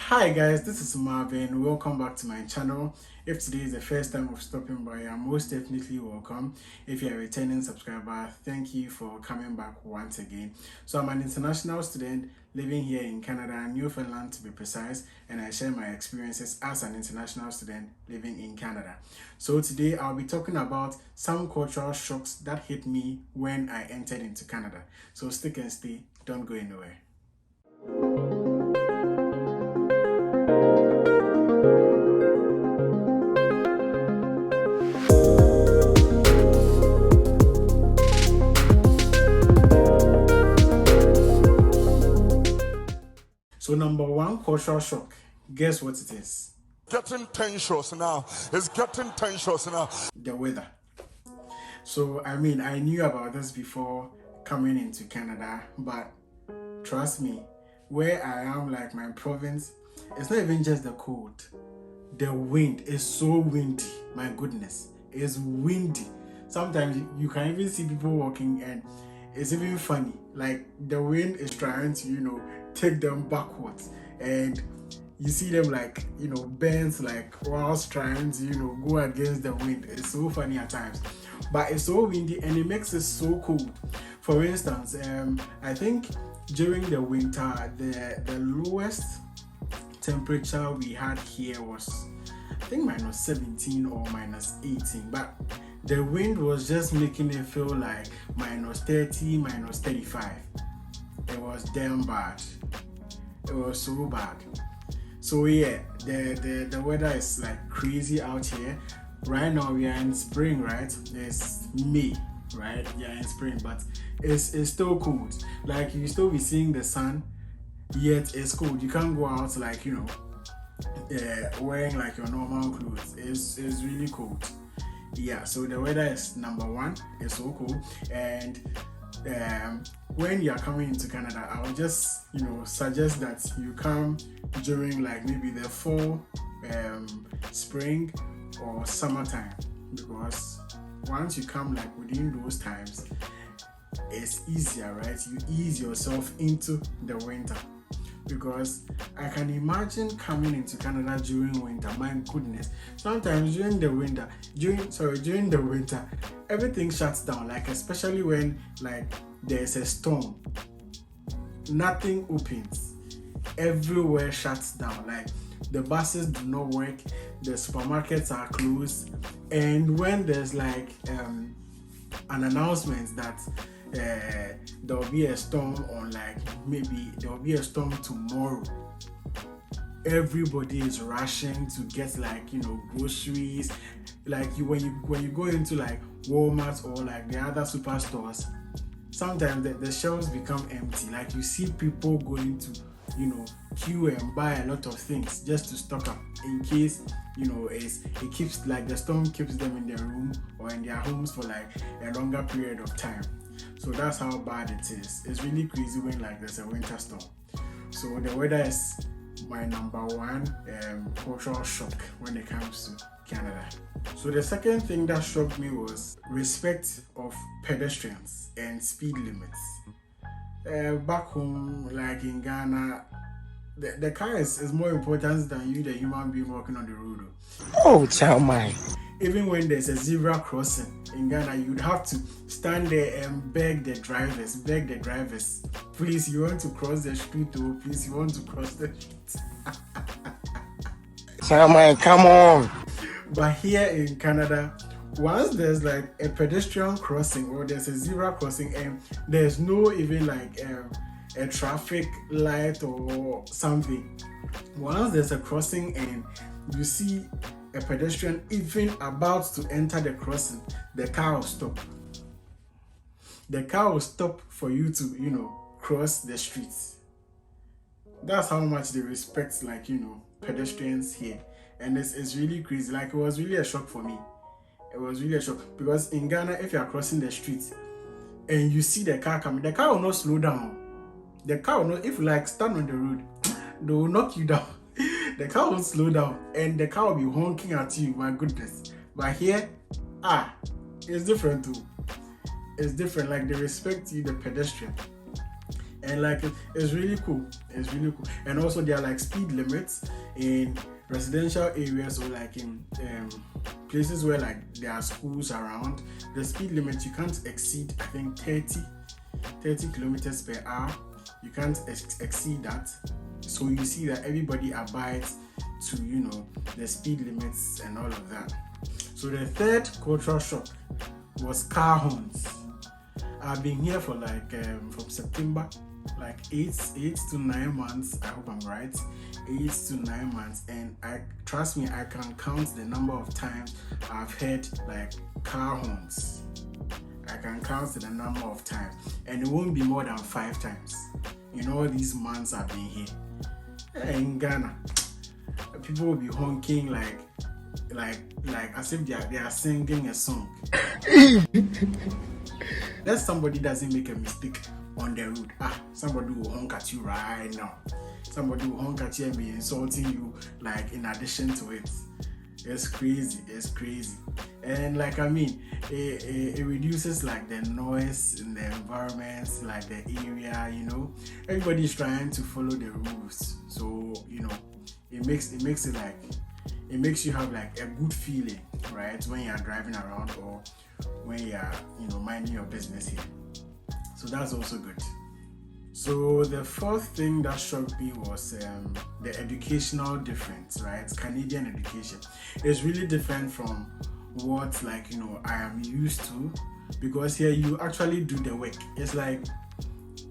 Hi guys, this is Marvin. Welcome back to my channel. If today is the first time of stopping by, you're most definitely welcome. If you're a returning subscriber, thank you for coming back once again. So I'm an international student living here in Canada, Newfoundland to be precise, and I share my experiences as an international student living in Canada. So today I'll be talking about some cultural shocks that hit me when I entered into Canada. So stick and stay, don't go anywhere. So number one cultural shock, guess what it is? Getting tensions now. It's getting tensions now. The weather. So I knew about this before coming into Canada, but trust me, where I am, like my province, it's not even just the cold. The wind is so windy. My goodness, it's windy. Sometimes you can even see people walking and it's even funny. Like the wind is trying to, take them backwards, and you see them like, bends like whilst trying to, go against the wind. It's so funny at times, but it's so windy and it makes it so cold. For instance, I think during the winter, the lowest temperature we had here was, I think, minus 17 or minus 18, but the wind was just making it feel like minus 30, minus 35. It was damn bad. It was so bad. So yeah, the weather is like crazy out here. Right now we are in spring, right? It's May, right? Yeah, in spring, but it's still cold. Like you still be seeing the sun, yet it's cold. You can't go out like wearing like your normal clothes. It's really cold. Yeah, so the weather is number one. It's so cool. And when you are coming into Canada, I would just suggest that you come during like maybe the fall, spring or summertime, because once you come like within those times, it's easier, right? You ease yourself into the winter. Because I can imagine coming into Canada during winter. My goodness, sometimes during the winter, everything shuts down. Like especially when like there's a storm, nothing opens. Everywhere shuts down. Like the buses do not work, the supermarkets are closed, and when there's like an announcement that there will be a storm on, like maybe there will be a storm tomorrow, everybody is rushing to get like groceries. Like when you go into like Walmart or like the other superstores, sometimes the shelves become empty. Like you see people going to queue and buy a lot of things just to stock up in case it keeps, like, the storm keeps them in their room or in their homes for like a longer period of time. So that's how bad it is. It's really crazy when like there's a winter storm. So the weather is my number one cultural shock when it comes to Canada. So the second thing that shocked me was respect of pedestrians and speed limits. Back home, like in Ghana, the car is more important than you, the human being walking on the road. Oh, child mine. Even when there's a zebra crossing in Ghana, you'd have to stand there and beg the drivers, please, you want to cross the street, oh, please, you want to cross the street. Child mine, come on. But here in Canada, once there's like a pedestrian crossing or there's a zebra crossing and there's no even like a traffic light or something, once there's a crossing and you see a pedestrian even about to enter the crossing, the car will stop. The car will stop for you to, cross the streets. That's how much they respect, like, pedestrians here. And it's really crazy. Like, it was really a shock for me. It was really a shock. Because in Ghana, if you are crossing the street and you see the car coming, the car will not slow down. The car will not, if you like stand on the road, they will knock you down. The car will slow down and the car will be honking at you. My goodness. But here, it's different too. It's different. Like, they respect you, the pedestrian. And like it's really cool. It's really cool. And also there are like speed limits in residential areas, or like in places where like there are schools around. The speed limit, you can't exceed, I think, 30 kilometers per hour. You can't exceed that. So you see that everybody abides to, you know, the speed limits and all of that. So the third cultural shock was car horns. I've been here for like from September, like 8 to 9 months. I hope I'm right. 8 to 9 months, and trust me, I can count the number of times I've heard like car horns. I can count the number of times, and it won't be more than 5 times. In all these months I've been here. In Ghana, people will be honking like as if they are singing a song. That somebody doesn't make a mistake on the road. Somebody will honk at you right now. Somebody will honk at you and be insulting you, like, in addition to it. It's crazy. And like, I mean, it reduces like the noise in the environment, like the area, you know. Everybody's trying to follow the rules. So, you know, it makes you have like a good feeling, right, when you're driving around or when you're, you know, minding your business here. So that's also good. So the fourth thing that shocked me was the educational difference, right? Canadian education is really different from what, like, you know, I am used to, because here you actually do the work. It's like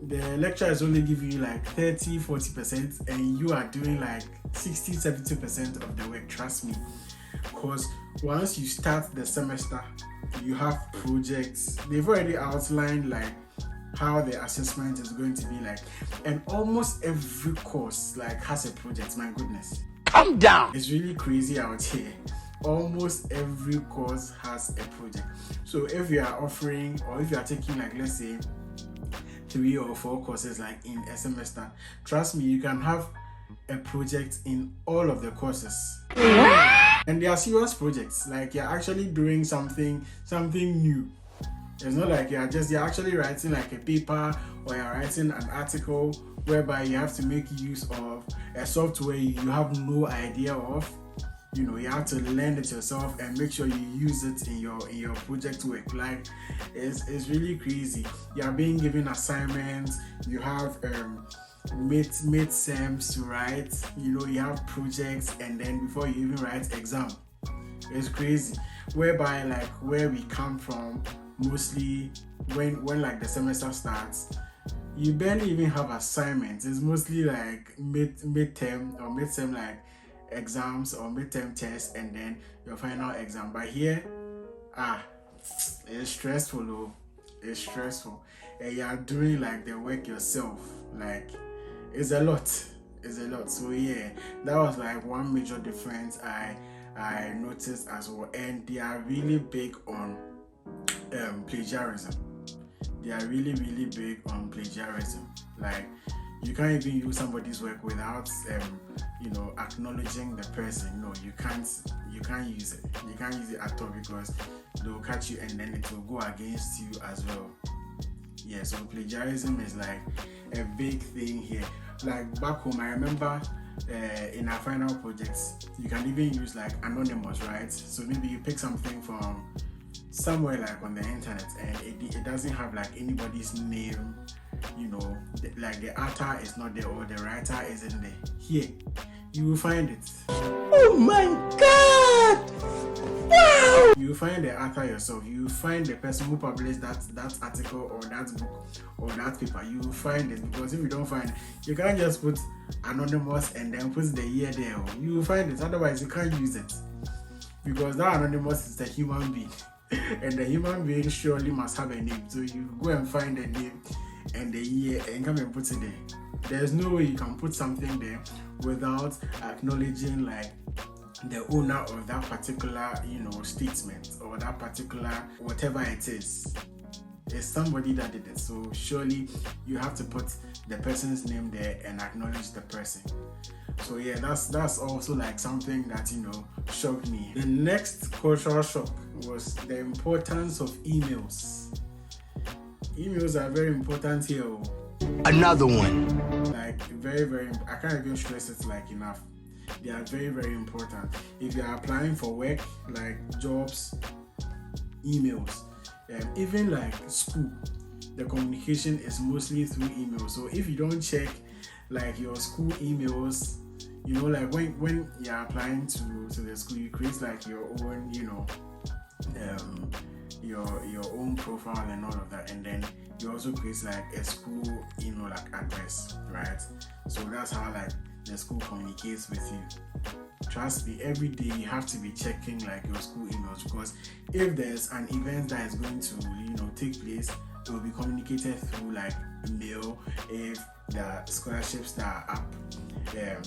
the lecturers only give you like 30-40% and you are doing like 60-70% of the work. Trust me, because once you start the semester, you have projects. They've already outlined like how the assessment is going to be like, and almost every course like has a project. My goodness, Calm down. it's really crazy out here. Almost every course has a project. So if you are offering, or if you are taking like, let's say, 3 or 4 courses like in a semester, trust me, you can have a project in all of the courses. And they are serious projects, like you're actually doing something new. It's not like you're actually writing like a paper, or you're writing an article whereby you have to make use of a software you have no idea of. You know, you have to learn it yourself and make sure you use it in your project work. Like, it's really crazy. You are being given assignments. You have mid-sems to write. You know, you have projects, and then before you even write exam. It's crazy. Whereby, like, where we come from, mostly when like the semester starts, you barely even have assignments. It's mostly like midterm or mid-sem, like exams or midterm tests, and then your final exam. But here, it's stressful though. It's stressful, and you are doing like the work yourself. Like, it's a lot. So yeah, that was like one major difference I noticed as well. And they are really big on plagiarism. They are really big on plagiarism. Like, you can't even use somebody's work without you know, acknowledging the person. No, you can't use it. You can't use it at all, because they'll catch you and then it will go against you as well. Yeah, so plagiarism is like a big thing here. Like back home, I remember in our final projects, you can even use like anonymous, right? So maybe you pick something from somewhere like on the internet, and it doesn't have like anybody's name, you know, like the author is not there or the writer isn't there. Here, you will find it. Oh my God! Wow! You will find the author yourself. You will find the person who published that article or that book or that paper. You will find it, because if you don't find it, you can't just put anonymous and then put the year there. You will find it. Otherwise, you can't use it, because that anonymous is the human being. And the human being surely must have a name. So you go and find the name and the year and come and put it there. There's no way you can put something there without acknowledging like the owner of that particular, you know, statement or that particular whatever it is. It's somebody that did it. So surely you have to put the person's name there and acknowledge the person. So yeah, that's also like something that, you know, shocked me. The next cultural shock was the importance of emails. Emails are very important here. Another one. Like very, I can't even stress it like enough. They are very important. If you are applying for work, like jobs, emails, even like school, the communication is mostly through email. So if you don't check like your school emails, you know, like when you're applying to the school, you create like your own, you know, your own profile and all of that, and then you also create like a school email like address, right? So that's how like the school communicates with you. Trust me, every day you have to be checking like your school emails, because if there's an event that is going to, you know, take place, it will be communicated through like mail. If the scholarships that are up,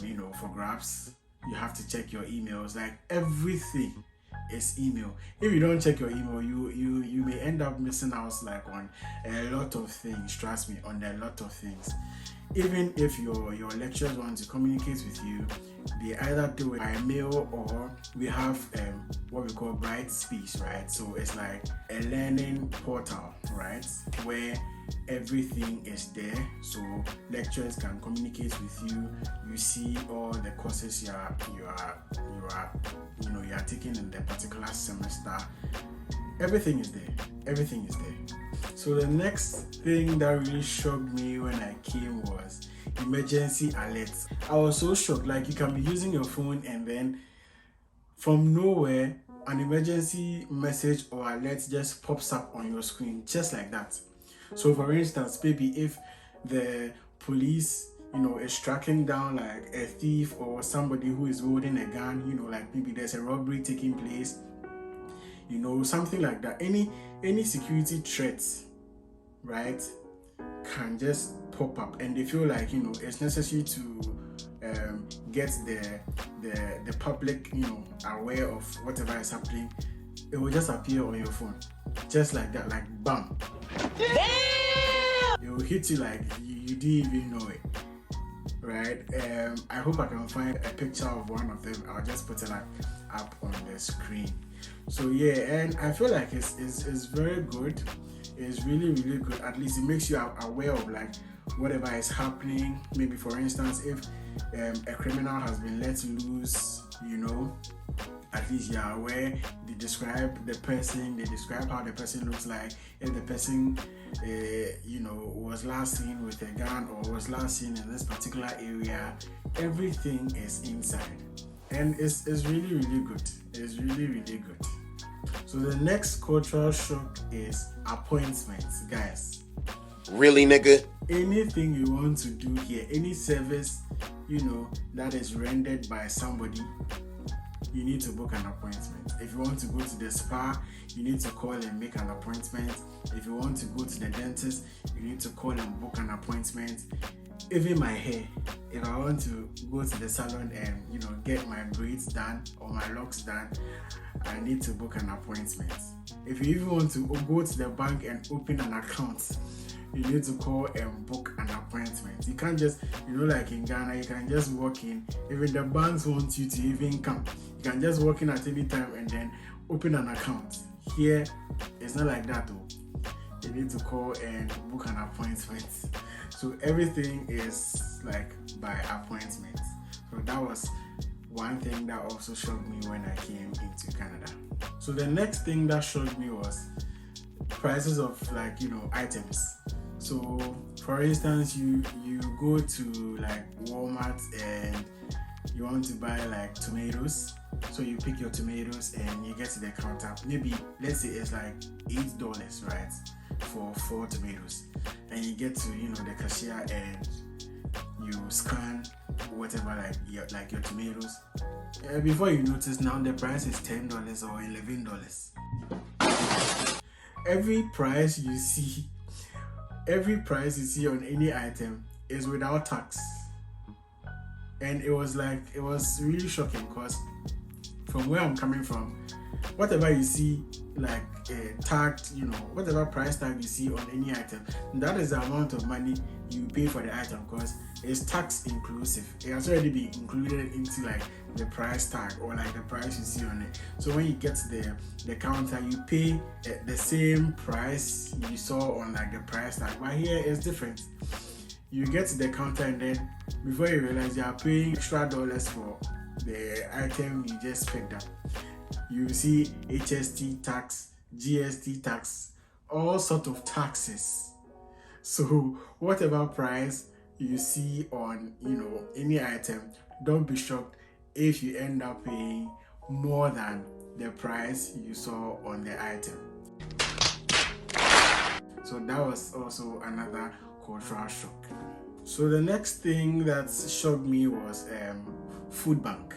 you know, for grabs, you have to check your emails. Like everything is email. If you don't check your email, you may end up missing out like on a lot of things. Trust me, on a lot of things. Even if your lecturers want to communicate with you, they either do it by mail, or we have what we call Bright Speech, right? So it's like a learning portal, right, where everything is there, so lecturers can communicate with you. You see all the courses you are taking in the particular semester. Everything is there. So the next thing that really shocked me when I came was emergency alerts. I was so shocked. Like, you can be using your phone and then from nowhere an emergency message or alert just pops up on your screen just like that. So for instance, maybe if the police, you know, is tracking down like a thief or somebody who is holding a gun, you know, like maybe there's a robbery taking place, you know, something like that. Any security threats, right, can just pop up, and they feel like, you know, it's necessary to get the public, you know, aware of whatever is happening. It will just appear on your phone, just like that, like bam. Damn! It will hit you like you didn't even know it, right? I hope I can find a picture of one of them. I'll just put it like up on the screen. So yeah, and I feel like it's very good. It's really good. At least it makes you aware of like whatever is happening. Maybe for instance, if a criminal has been let loose, you know, at least you're aware. They describe the person, they describe how the person looks like, if the person you know, was last seen with a gun or was last seen in this particular area. Everything is inside, and it's really good. It's really good. So the next cultural shock is appointments, guys. Really, nigga? Anything you want to do here, any service, you know, that is rendered by somebody, you need to book an appointment. If you want to go to the spa, you need to call and make an appointment. If you want to go to the dentist, you need to call and book an appointment. Even my hair, if I want to go to the salon and, you know, get my braids done or my locks done, I need to book an appointment. If you even want to go to the bank and open an account, you need to call and book an appointment. You can't just, you know, like in Ghana, you can just walk in. Even the banks want you to even come. You can just walk in at any time and then open an account. Here, it's not like that though. You need to call and book an appointment. So everything is like by appointment. So that was one thing that also shocked me when I came into Canada. So the next thing that shocked me was prices of, like, you know, items. So for instance, you go to like Walmart and you want to buy like tomatoes. So you pick your tomatoes and you get to the counter. Maybe let's say it's like $8, right, for 4 tomatoes. And you get to, you know, the cashier and you scan whatever like your tomatoes. Before you notice, now the price is $10 or $11. Every price you see on any item is without tax. And it was really shocking, because from where I'm coming from, whatever you see like tagged, you know, whatever price tag you see on any item, that is the amount of money you pay for the item, because it's tax inclusive. It has already been included into like the price tag or like the price you see on it. So when you get to the counter, you pay the same price you saw on like the price tag, but here it's different. You get to the counter and then before you realize you are paying extra dollars for the item you just picked up. You see HST tax, GST tax, all sort of taxes. So whatever price you see on any item, don't be shocked if you end up paying more than the price you saw on the item. So that was also another cultural shock. So the next thing that shocked me was food bank.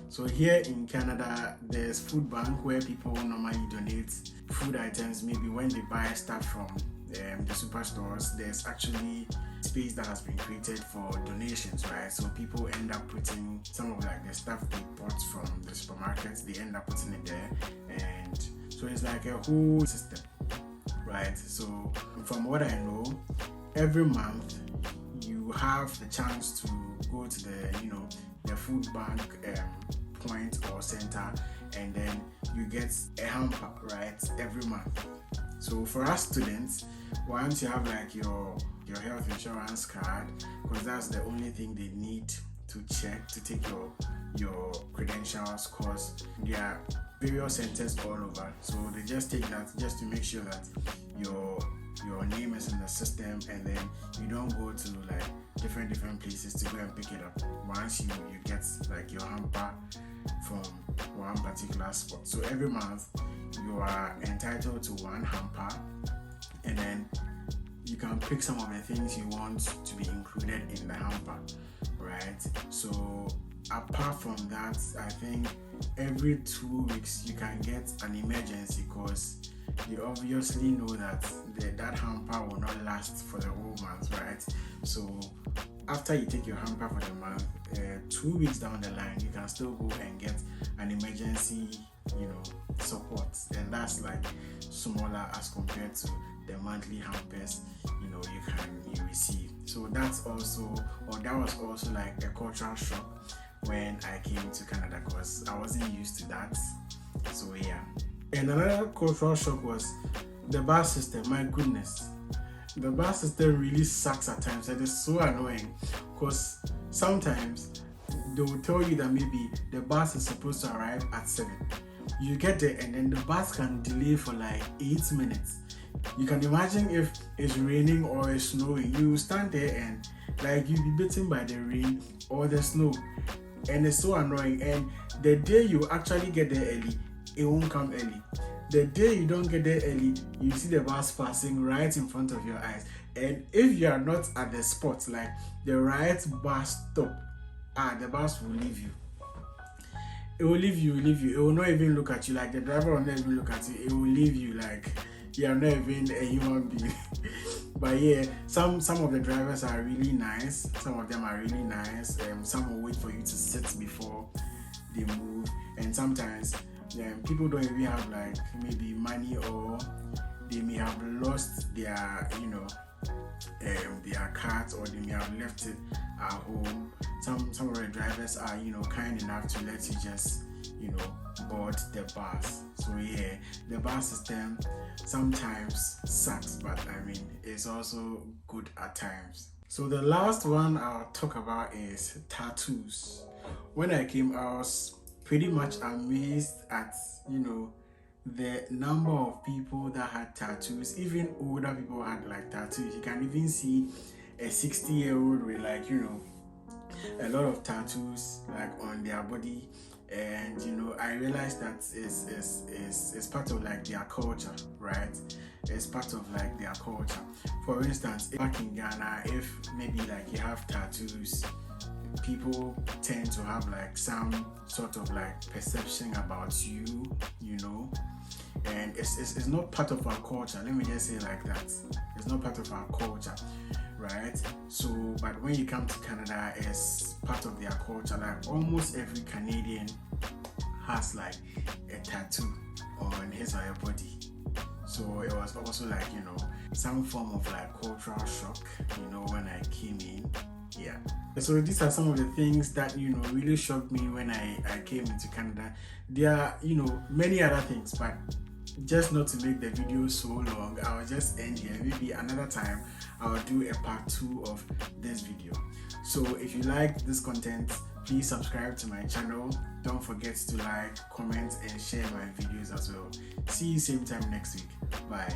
So here in Canada, there's food bank where people normally donate food items. Maybe when they buy stuff from the superstores, there's actually space that has been created for donations, right? So people end up putting some of like the stuff they bought from the supermarkets, they end up putting it there, and so it's like a whole system, right? So from what I know, every month you have the chance to go to the food bank point or center, and then you get a hamper, right, every month. So for us students, once you have like your health insurance card, because that's the only thing they need to check to take your credentials, because there are various centers all over, so they just take that just to make sure that your name is in the system, and then you don't go to like different places to go and pick it up. Once you get like your hamper from one particular spot. So every month you are entitled to one hamper, and then you can pick some of the things you want to be included in the hamper, right? So apart from that, I think every 2 weeks you can get an emergency, because you obviously know that that hamper will not last for the whole month, right? So after you take your hamper for the month, 2 weeks down the line, you can still go and get an emergency, support, and that's like smaller as compared to the monthly hampers, you receive. So that was also like a cultural shock when I came to Canada, because I wasn't used to that. So yeah. And another cultural shock was the bus system. My goodness, the bus system really sucks at times. It is so annoying, because sometimes they will tell you that maybe the bus is supposed to arrive at 7. You get there and then the bus can delay for like 8 minutes. You can imagine if it's raining or it's snowing, you stand there and like you'll be bitten by the rain or the snow, and it's so annoying. And the day you actually get there early, it won't come early. The day you don't get there early, you see the bus passing right in front of your eyes, and if you are not at the spot, like the right bus stop, the bus will leave you. It will leave you. It will not even look at you. Like the driver will not even look at you. It will leave you like you are not even a human being. But yeah, some of the drivers are really nice. Some of them are really nice. Some will wait for you to sit before they move, and sometimes people don't even have like maybe money, or they may have lost their their cards, or they may have left it at home. Some of the drivers are kind enough to let you just board the bus. So yeah, the bus system sometimes sucks, but I mean it's also good at times. So the last one I'll talk about is tattoos. When I came, I was pretty much amazed at the number of people that had tattoos. Even older people had like tattoos. You can even see a 60-year-old with like a lot of tattoos like on their body, and I realized that it's part of like their culture, right? It's part of like their culture. For instance, back in Ghana, if maybe like you have tattoos, people tend to have like some sort of like perception about you, and it's not part of our culture. Let me just say like that. It's not part of our culture, right? So, but when you come to Canada, it's part of their culture. Like almost every Canadian has like a tattoo on his or her body. So it was also like some form of like cultural shock, when I came in. Yeah. So these are some of the things that really shocked me when I came into Canada. There are many other things, but just not to make the video so long, I'll just end here. Maybe another time I'll do a part 2 of this video. So if you like this content, please subscribe to my channel. Don't forget to like, comment and share my videos as well. See you same time next week. Bye.